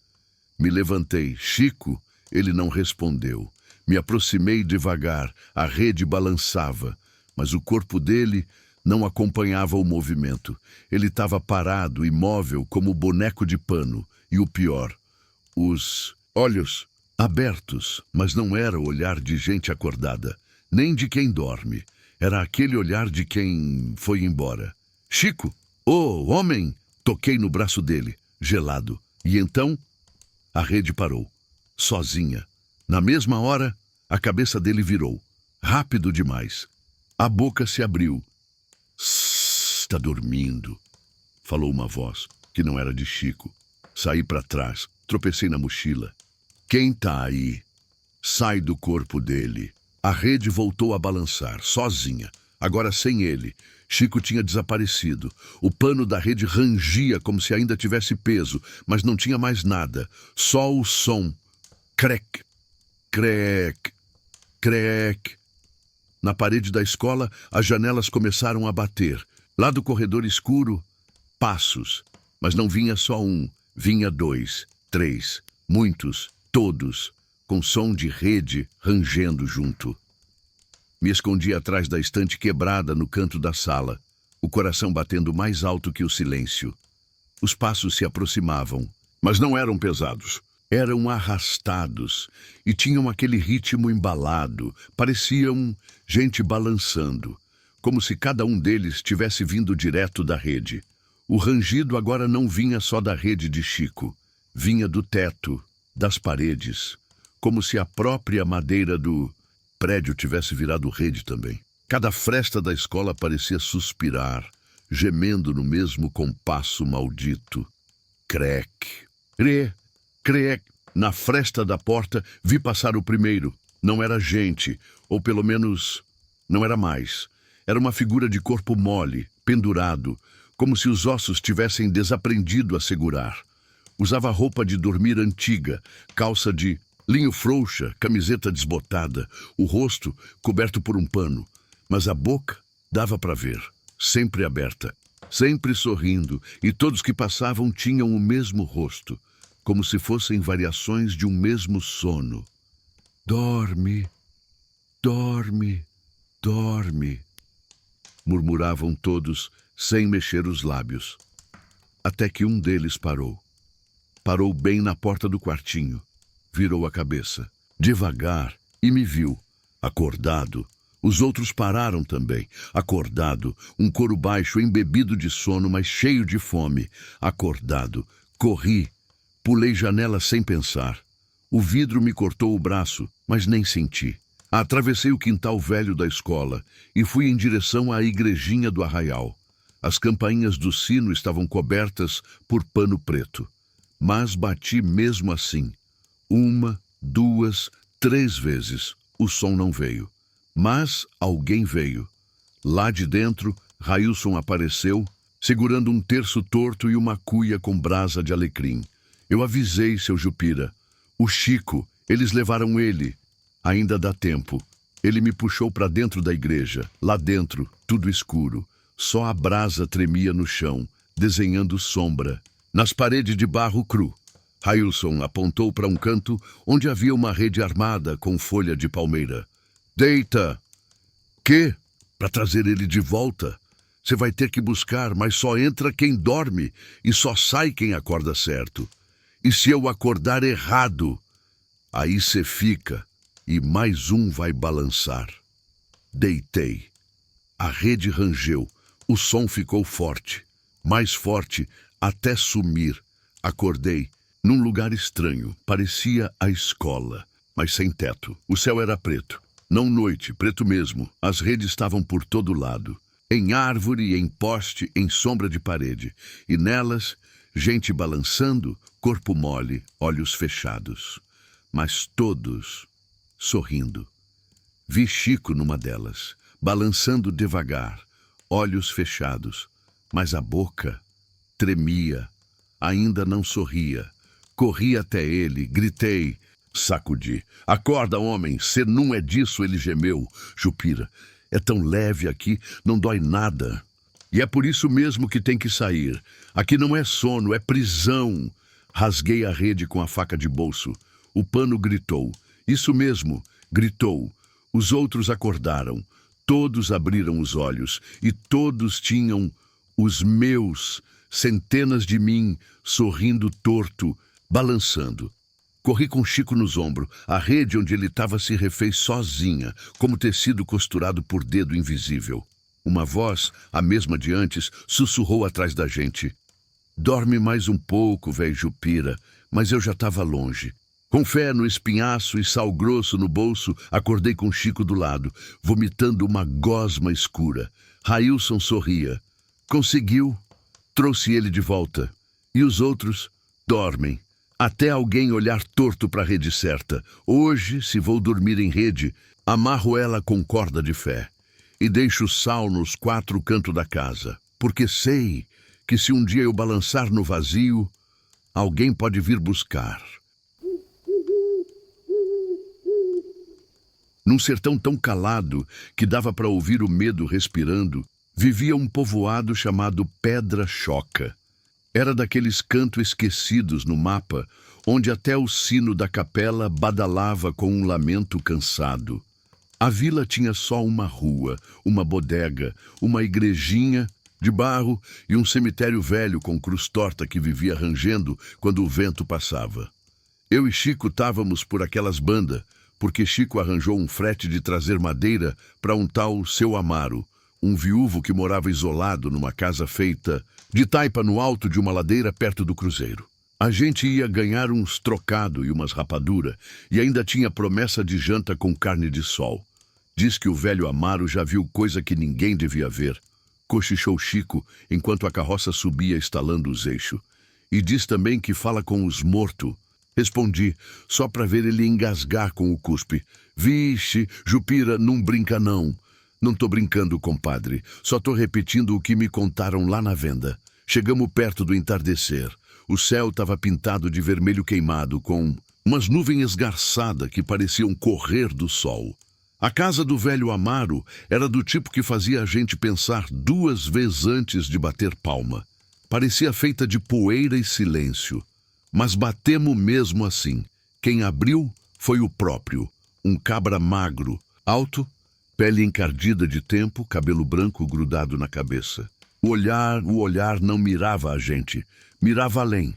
Me levantei. Chico, ele não respondeu. Me aproximei devagar. A rede balançava, mas o corpo dele não acompanhava o movimento. Ele estava parado, imóvel, como boneco de pano. E o pior, os olhos abertos, mas não era o olhar de gente acordada, nem de quem dorme. Era aquele olhar de quem foi embora. Chico! Ô, homem! Toquei no braço dele, gelado. E então, a rede parou, sozinha. Na mesma hora, a cabeça dele virou, rápido demais. A boca se abriu. Está dormindo, falou uma voz, que não era de Chico. Saí para trás, tropecei na mochila. Quem tá aí? Sai do corpo dele. A rede voltou a balançar, sozinha, agora sem ele. Chico tinha desaparecido. O pano da rede rangia como se ainda tivesse peso, mas não tinha mais nada. Só o som. Crec, crec, crec. Na parede da escola, as janelas começaram a bater. Lá do corredor escuro, passos. Mas não vinha só um, vinha 2, 3, muitos, todos, com som de rede rangendo junto. Me escondi atrás da estante quebrada no canto da sala, o coração batendo mais alto que o silêncio. Os passos se aproximavam, mas não eram pesados. Eram arrastados e tinham aquele ritmo embalado, pareciam gente balançando, como se cada um deles tivesse vindo direto da rede. O rangido agora não vinha só da rede de Chico, vinha do teto, das paredes, como se a própria madeira do prédio tivesse virado rede também. Cada fresta da escola parecia suspirar, gemendo no mesmo compasso maldito. Crec, crê, crec. Na fresta da porta vi passar o primeiro. Não era gente, ou pelo menos não era mais. Era uma figura de corpo mole, pendurado, como se os ossos tivessem desaprendido a segurar. Usava roupa de dormir antiga, calça de linho frouxa, camiseta desbotada, o rosto coberto por um pano. Mas a boca dava para ver, sempre aberta, sempre sorrindo, e todos que passavam tinham o mesmo rosto, como se fossem variações de um mesmo sono. Dorme, dorme, dorme, murmuravam todos, sem mexer os lábios. Até que um deles parou. Parou bem na porta do quartinho. Virou a cabeça, devagar, e me viu, acordado. Os outros pararam também, acordado, um coro baixo, embebido de sono, mas cheio de fome. Acordado, corri, pulei janela sem pensar. O vidro me cortou o braço, mas nem senti. Atravessei o quintal velho da escola e fui em direção à igrejinha do arraial. As campainhas do sino estavam cobertas por pano preto. Mas bati mesmo assim. 1, 2, 3 vezes. O som não veio. Mas alguém veio. Lá de dentro, Railson apareceu, segurando um terço torto e uma cuia com brasa de alecrim. Eu avisei, seu Jupira. O Chico, eles levaram ele. Ainda dá tempo. Ele me puxou para dentro da igreja. Lá dentro, tudo escuro. Só a brasa tremia no chão, desenhando sombra. Nas paredes de barro cru. Railson apontou para um canto onde havia uma rede armada com folha de palmeira. Deita! Que? Para trazer ele de volta? Você vai ter que buscar, mas só entra quem dorme e só sai quem acorda certo. E se eu acordar errado, aí você fica e mais um vai balançar. Deitei. A rede rangeu. O som ficou forte, mais forte, até sumir. Acordei num lugar estranho. Parecia a escola, mas sem teto. O céu era preto. Não noite, preto mesmo. As redes estavam por todo lado. Em árvore, em poste, em sombra de parede. E nelas, gente balançando, corpo mole, olhos fechados. Mas todos sorrindo. Vi Chico numa delas, balançando devagar, olhos fechados. Mas a boca tremia, ainda não sorria. Corri até ele, gritei, sacudi. Acorda, homem, cê não é disso, ele gemeu. Jupira, é tão leve aqui, não dói nada. E é por isso mesmo que tem que sair. Aqui não é sono, é prisão. Rasguei a rede com a faca de bolso. O pano gritou. Isso mesmo, gritou. Os outros acordaram. Todos abriram os olhos e todos tinham os meus, centenas de mim, sorrindo torto, balançando. Corri com Chico nos ombros. A rede onde ele estava se refez sozinha, como tecido costurado por dedo invisível. Uma voz, a mesma de antes, sussurrou atrás da gente. Dorme mais um pouco, véi Jupira, mas eu já estava longe. Com fé no espinhaço e sal grosso no bolso, acordei com Chico do lado, vomitando uma gosma escura. Railson sorria. Conseguiu. Trouxe ele de volta. E os outros dormem. Até alguém olhar torto para a rede certa. Hoje, se vou dormir em rede, amarro ela com corda de fé. E deixo sal nos 4 cantos da casa. Porque sei que se um dia eu balançar no vazio, alguém pode vir buscar. Num sertão tão calado que dava para ouvir o medo respirando, vivia um povoado chamado Pedra Choca. Era daqueles cantos esquecidos no mapa, onde até o sino da capela badalava com um lamento cansado. A vila tinha só uma rua, uma bodega, uma igrejinha de barro e um cemitério velho com cruz torta que vivia rangendo quando o vento passava. Eu e Chico estávamos por aquelas bandas, porque Chico arranjou um frete de trazer madeira para um tal Seu Amaro, um viúvo que morava isolado numa casa feita de taipa no alto de uma ladeira perto do cruzeiro. A gente ia ganhar uns trocados e umas rapadura e ainda tinha promessa de janta com carne de sol. Diz que o velho Amaro já viu coisa que ninguém devia ver. Cochichou Chico enquanto a carroça subia estalando os eixos. E diz também que fala com os mortos. Respondi, só para ver ele engasgar com o cuspe. Vixe, Jupira, não brinca não. Não tô brincando, compadre. Só tô repetindo o que me contaram lá na venda. Chegamos perto do entardecer. O céu estava pintado de vermelho queimado, com umas nuvens esgarçadas que pareciam correr do sol. A casa do velho Amaro era do tipo que fazia a gente pensar 2 vezes antes de bater palma. Parecia feita de poeira e silêncio. Mas batemos mesmo assim. Quem abriu foi o próprio, um cabra magro, alto, pele encardida de tempo, cabelo branco grudado na cabeça. O olhar não mirava a gente, mirava além.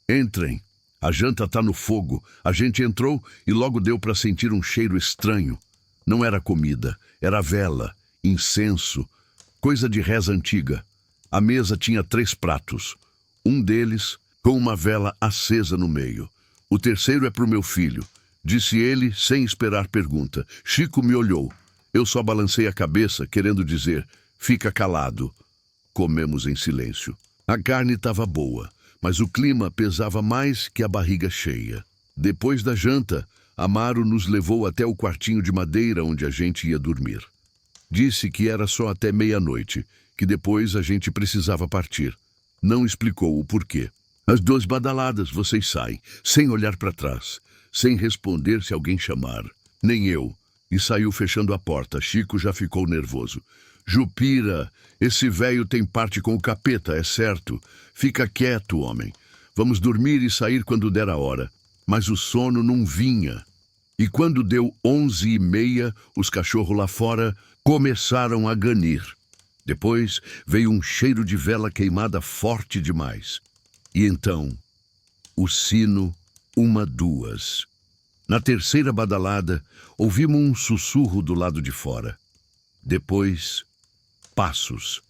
Entrem, a janta tá no fogo. A gente entrou e logo deu para sentir um cheiro estranho. Não era comida, era vela, incenso, coisa de reza antiga. A mesa tinha 3 pratos, um deles com uma vela acesa no meio. O terceiro é pro meu filho, disse ele sem esperar pergunta. Chico me olhou. Eu só balancei a cabeça, querendo dizer, fica calado. Comemos em silêncio. A carne estava boa, mas o clima pesava mais que a barriga cheia. Depois da janta, Amaro nos levou até o quartinho de madeira onde a gente ia dormir. Disse que era só até meia-noite, que depois a gente precisava partir. Não explicou o porquê. Às 2 badaladas vocês saem, sem olhar para trás, sem responder se alguém chamar. Nem eu. E saiu fechando a porta. Chico já ficou nervoso. Jupira, esse velho tem parte com o capeta, é certo. Fica quieto, homem. Vamos dormir e sair quando der a hora. Mas o sono não vinha. E quando deu 11h30, os cachorros lá fora começaram a ganir. Depois veio um cheiro de vela queimada forte demais. E então, o sino, 1, 2. Na terceira badalada, ouvimos um sussurro do lado de fora. Depois, passos,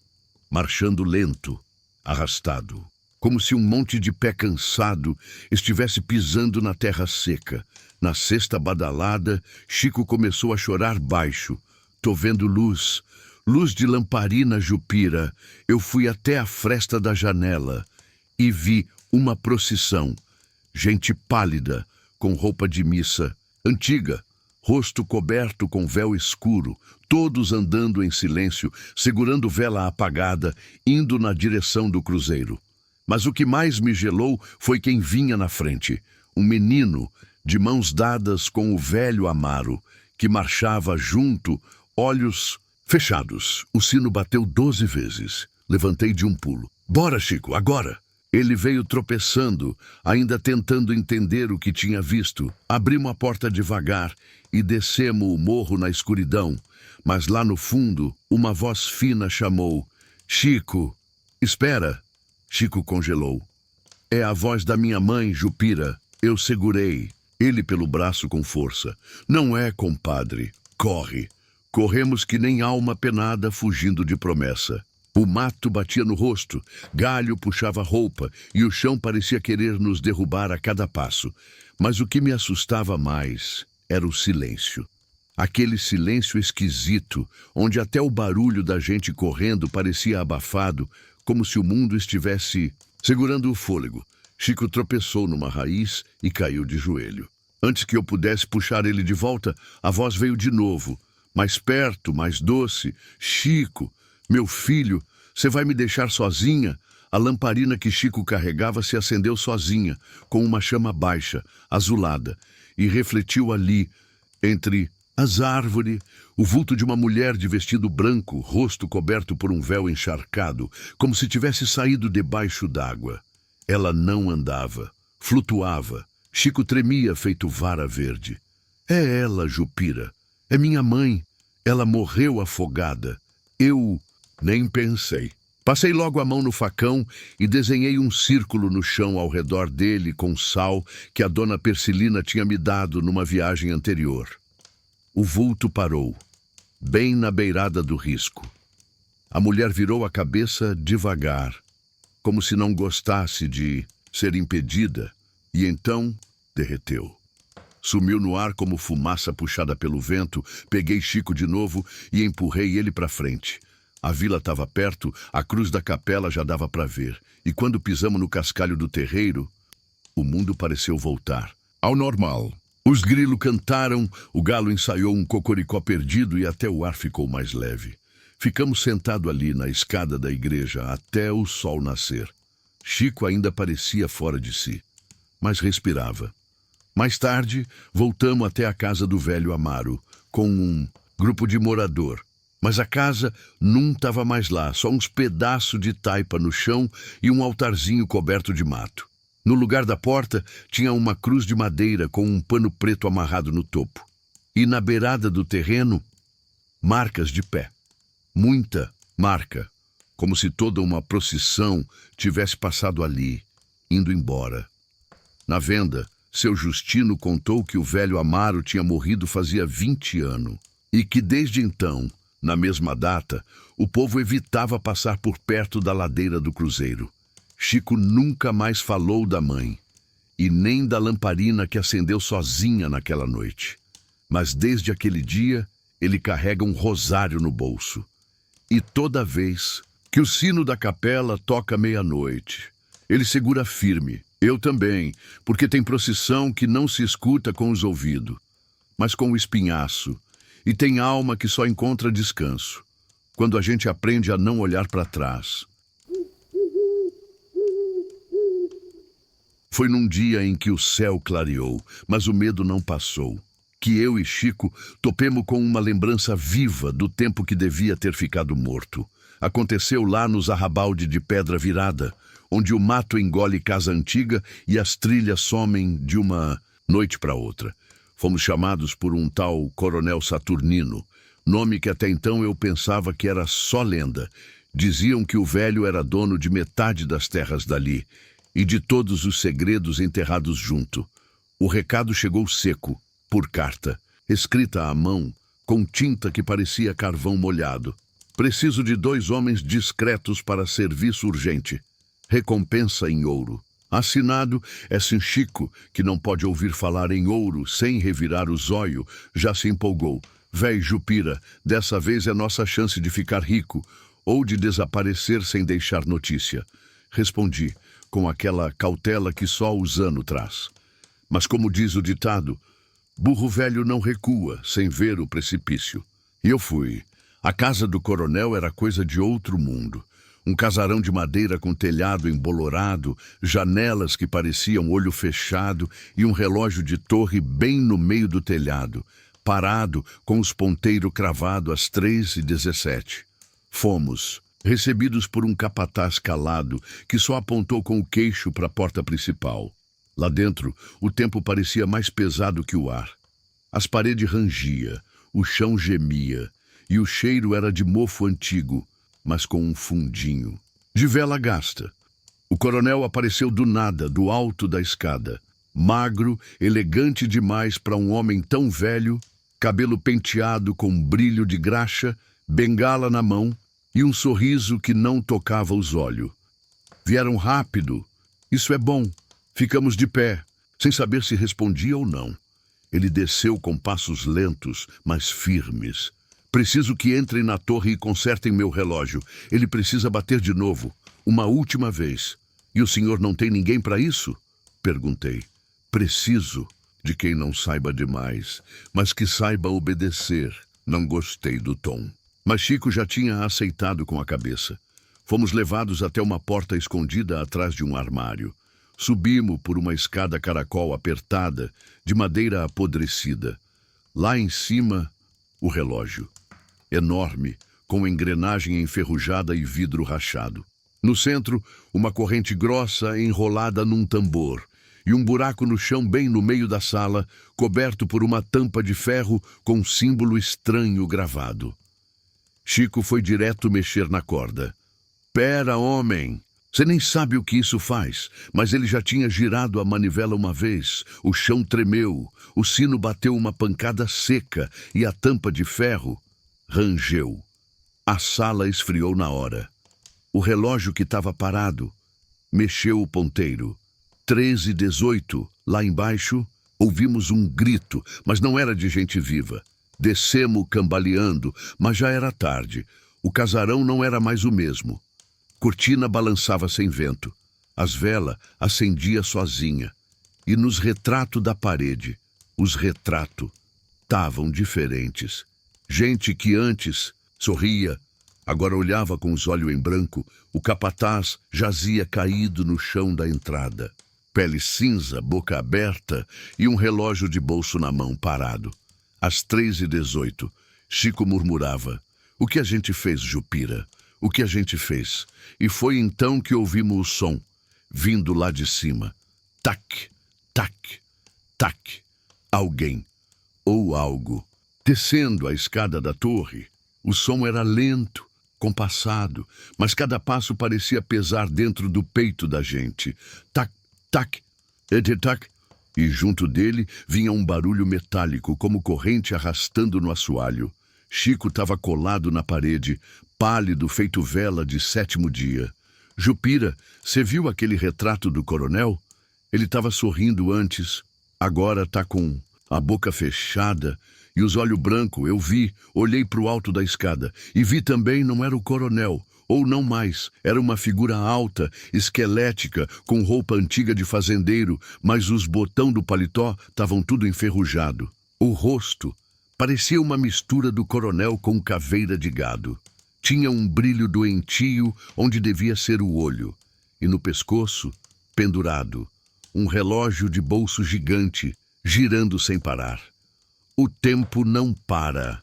marchando lento, arrastado, como se um monte de pé cansado estivesse pisando na terra seca. Na sexta badalada, Chico começou a chorar baixo. Tô vendo luz, luz de lamparina, Jupira. Eu fui até a fresta da janela e vi uma procissão. Gente pálida, com roupa de missa, antiga, rosto coberto com véu escuro, todos andando em silêncio, segurando vela apagada, indo na direção do cruzeiro. Mas o que mais me gelou foi quem vinha na frente, um menino, de mãos dadas com o velho Amaro, que marchava junto, olhos fechados. O sino bateu 12 vezes. Levantei de um pulo. Bora, Chico, agora! Ele veio tropeçando, ainda tentando entender o que tinha visto. Abrimos a porta devagar e descemos o morro na escuridão. Mas lá no fundo, uma voz fina chamou. Chico, espera! Chico congelou. É a voz da minha mãe, Jupira. Eu segurei ele pelo braço com força. Não é, compadre. Corre. Corremos que nem alma penada fugindo de promessa. O mato batia no rosto, galho puxava roupa e o chão parecia querer nos derrubar a cada passo. Mas o que me assustava mais era o silêncio. Aquele silêncio esquisito, onde até o barulho da gente correndo parecia abafado, como se o mundo estivesse segurando o fôlego. Chico tropeçou numa raiz e caiu de joelho. Antes que eu pudesse puxar ele de volta, a voz veio de novo, mais perto, mais doce. Chico, meu filho, você vai me deixar sozinha? A lamparina que Chico carregava se acendeu sozinha, com uma chama baixa, azulada, e refletiu ali, entre as árvores, o vulto de uma mulher de vestido branco, rosto coberto por um véu encharcado, como se tivesse saído debaixo d'água. Ela não andava, flutuava. Chico tremia feito vara verde. É ela, Jupira. É minha mãe. Ela morreu afogada. Eu nem pensei. Passei logo a mão no facão e desenhei um círculo no chão ao redor dele com sal que a dona Persilina tinha me dado numa viagem anterior. O vulto parou, bem na beirada do risco. A mulher virou a cabeça devagar, como se não gostasse de ser impedida, e então derreteu. Sumiu no ar como fumaça puxada pelo vento. Peguei Chico de novo e empurrei ele para frente. A vila estava perto, a cruz da capela já dava para ver. E quando pisamos no cascalho do terreiro, o mundo pareceu voltar ao normal. Os grilos cantaram, o galo ensaiou um cocoricó perdido e até o ar ficou mais leve. Ficamos sentados ali na escada da igreja até o sol nascer. Chico ainda parecia fora de si, mas respirava. Mais tarde, voltamos até a casa do velho Amaro, com um grupo de morador. Mas a casa não estava mais lá, só uns pedaços de taipa no chão e um altarzinho coberto de mato. No lugar da porta tinha uma cruz de madeira com um pano preto amarrado no topo. E na beirada do terreno, marcas de pé. Muita marca, como se toda uma procissão tivesse passado ali, indo embora. Na venda, seu Justino contou que o velho Amaro tinha morrido fazia 20 anos e que desde então, na mesma data, o povo evitava passar por perto da ladeira do cruzeiro. Chico nunca mais falou da mãe. e nem da lamparina que acendeu sozinha naquela noite. Mas desde aquele dia, ele carrega um rosário no bolso. E toda vez que o sino da capela toca meia-noite, ele segura firme. Eu também, porque tem procissão que não se escuta com os ouvidos, mas com o espinhaço, e tem alma que só encontra descanso quando a gente aprende a não olhar para trás. Foi num dia em que o céu clareou, mas o medo não passou, que eu e Chico topemos com uma lembrança viva do tempo que devia ter ficado morto. Aconteceu lá nos arrabalde de pedra virada, onde o mato engole casa antiga e as trilhas somem de uma noite para outra. Fomos chamados por um tal Coronel Saturnino, nome que até então eu pensava que era só lenda. Diziam que o velho era dono de metade das terras dali e de todos os segredos enterrados junto. O recado chegou seco, por carta, escrita à mão, com tinta que parecia carvão molhado. Preciso de 2 homens discretos para serviço urgente. Recompensa em ouro. Assinado S. Chico, que não pode ouvir falar em ouro sem revirar o zóio, já se empolgou. Véi Jupira, dessa vez é nossa chance de ficar rico ou de desaparecer sem deixar notícia. Respondi, com aquela cautela que só o Zano traz. Mas como diz o ditado, burro velho não recua sem ver o precipício. E eu fui. A casa do coronel era coisa de outro mundo. Um casarão de madeira com telhado embolorado, janelas que pareciam olho fechado e um relógio de torre bem no meio do telhado, parado com os ponteiros cravados às 3h17. Fomos, recebidos por um capataz calado que só apontou com o queixo para a porta principal. Lá dentro, o tempo parecia mais pesado que o ar. As paredes rangiam, o chão gemia e o cheiro era de mofo antigo, mas com um fundinho de vela gasta. O coronel apareceu do nada, do alto da escada. Magro, elegante demais para um homem tão velho, cabelo penteado com brilho de graxa, bengala na mão e um sorriso que não tocava os olhos. Vieram rápido. Isso é bom. Ficamos de pé, sem saber se respondia ou não. Ele desceu com passos lentos, mas firmes. Preciso que entrem na torre e consertem meu relógio. Ele precisa bater de novo, uma última vez. E o senhor não tem ninguém para isso? Perguntei. Preciso de quem não saiba demais, mas que saiba obedecer. Não gostei do tom. Mas Chico já tinha aceitado com a cabeça. Fomos levados até uma porta escondida atrás de um armário. Subimos por uma escada caracol apertada, de madeira apodrecida. Lá em cima, o relógio. Enorme, com engrenagem enferrujada e vidro rachado. No centro, uma corrente grossa enrolada num tambor e um buraco no chão bem no meio da sala, coberto por uma tampa de ferro com um símbolo estranho gravado. Chico foi direto mexer na corda. Pera, homem! Você nem sabe o que isso faz, mas ele já tinha girado a manivela uma vez. O chão tremeu, o sino bateu uma pancada seca e a tampa de ferro rangeu. A sala esfriou na hora. O relógio que estava parado mexeu o ponteiro. 13h18, lá embaixo, ouvimos um grito, mas não era de gente viva. Descemos cambaleando, mas já era tarde. O casarão não era mais o mesmo. Cortina balançava sem vento. As velas acendia sozinha. E nos retratos da parede, os retratos estavam diferentes. Gente que antes sorria, agora olhava com os olhos em branco. O capataz jazia caído no chão da entrada. Pele cinza, boca aberta e um relógio de bolso na mão parado. Às 3h18, Chico murmurava. O que a gente fez, Jupira? O que a gente fez? E foi então que ouvimos o som, vindo lá de cima. Tac, tac, tac. Alguém, ou algo, descendo a escada da torre. O som era lento, compassado, mas cada passo parecia pesar dentro do peito da gente. Tac, tac, tac. E junto dele vinha um barulho metálico, como corrente arrastando no assoalho. Chico estava colado na parede, pálido, feito vela de 7º dia. Jupira, você viu aquele retrato do coronel? Ele estava sorrindo antes, agora tá com a boca fechada e os olhos brancos. Eu vi, olhei para o alto da escada e vi também não era o coronel, ou não mais, era uma figura alta, esquelética, com roupa antiga de fazendeiro, mas os botões do paletó estavam tudo enferrujado. O rosto parecia uma mistura do coronel com caveira de gado. Tinha um brilho doentio onde devia ser o olho, e no pescoço, pendurado, um relógio de bolso gigante, girando sem parar. O tempo não para,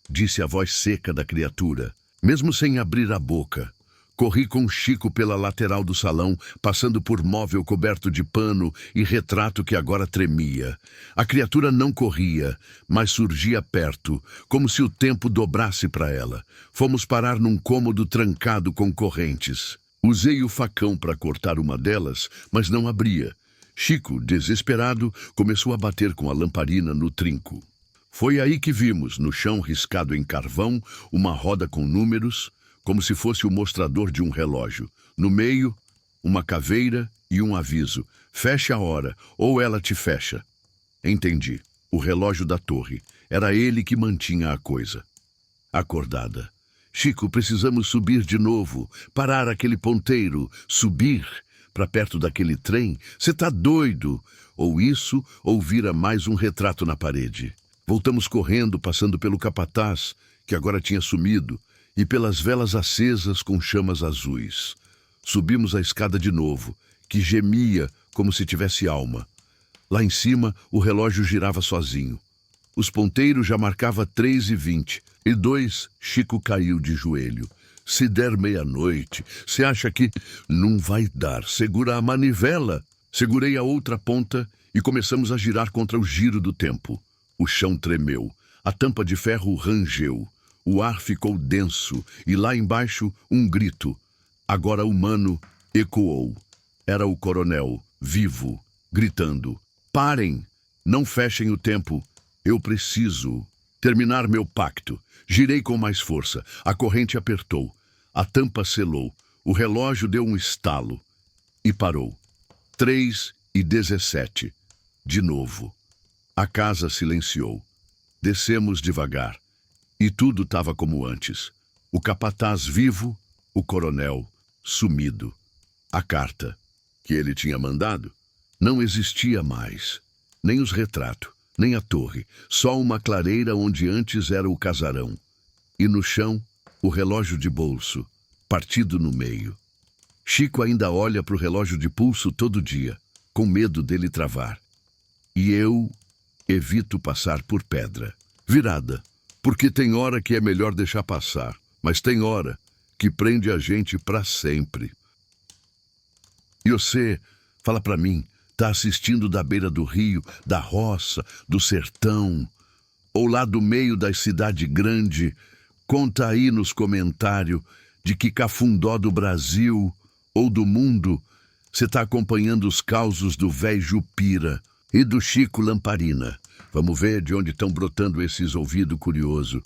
disse a voz seca da criatura, mesmo sem abrir a boca. Corri com Chico pela lateral do salão, passando por móvel coberto de pano e retrato que agora tremia. A criatura não corria, mas surgia perto, como se o tempo dobrasse para ela. Fomos parar num cômodo trancado com correntes. Usei o facão para cortar uma delas, mas não abria. Chico, desesperado, começou a bater com a lamparina no trinco. Foi aí que vimos, no chão riscado em carvão, uma roda com números, como se fosse o mostrador de um relógio. No meio, uma caveira e um aviso. Feche a hora, ou ela te fecha. Entendi. O relógio da torre. Era ele que mantinha a coisa. Acordada. Chico, precisamos subir de novo. Parar aquele ponteiro. Subir para perto daquele trem. Você tá doido? Ou isso, ou vira mais um retrato na parede. Voltamos correndo, passando pelo capataz, que agora tinha sumido, e pelas velas acesas com chamas azuis. Subimos a escada de novo, que gemia como se tivesse alma. Lá em cima, o relógio girava sozinho. Os ponteiros já marcava 3h20, e 2, Chico caiu de joelho. Se der meia-noite, você acha que... Não vai dar, segura a manivela. Segurei a outra ponta e começamos a girar contra o giro do tempo. O chão tremeu, a tampa de ferro rangeu. O ar ficou denso e lá embaixo um grito, agora humano, ecoou. Era o coronel, vivo, gritando. Parem! Não fechem o tempo. Eu preciso terminar meu pacto. Girei com mais força. A corrente apertou. A tampa selou. O relógio deu um estalo. E parou. 3h17. De novo. A casa silenciou. Descemos devagar. E tudo estava como antes. O capataz vivo, o coronel sumido. A carta que ele tinha mandado não existia mais. Nem os retratos, nem a torre. Só uma clareira onde antes era o casarão. E no chão, o relógio de bolso, partido no meio. Chico ainda olha para o relógio de pulso todo dia, com medo dele travar. E eu evito passar por pedra. Virada. Porque tem hora que é melhor deixar passar, mas tem hora que prende a gente para sempre. E você, fala para mim, tá assistindo da beira do rio, da roça, do sertão, ou lá do meio da cidade grande? Conta aí nos comentários de que cafundó do Brasil ou do mundo você tá acompanhando os causos do véi Jupira e do Chico Lamparina. Vamos ver de onde estão brotando esses ouvidos curiosos.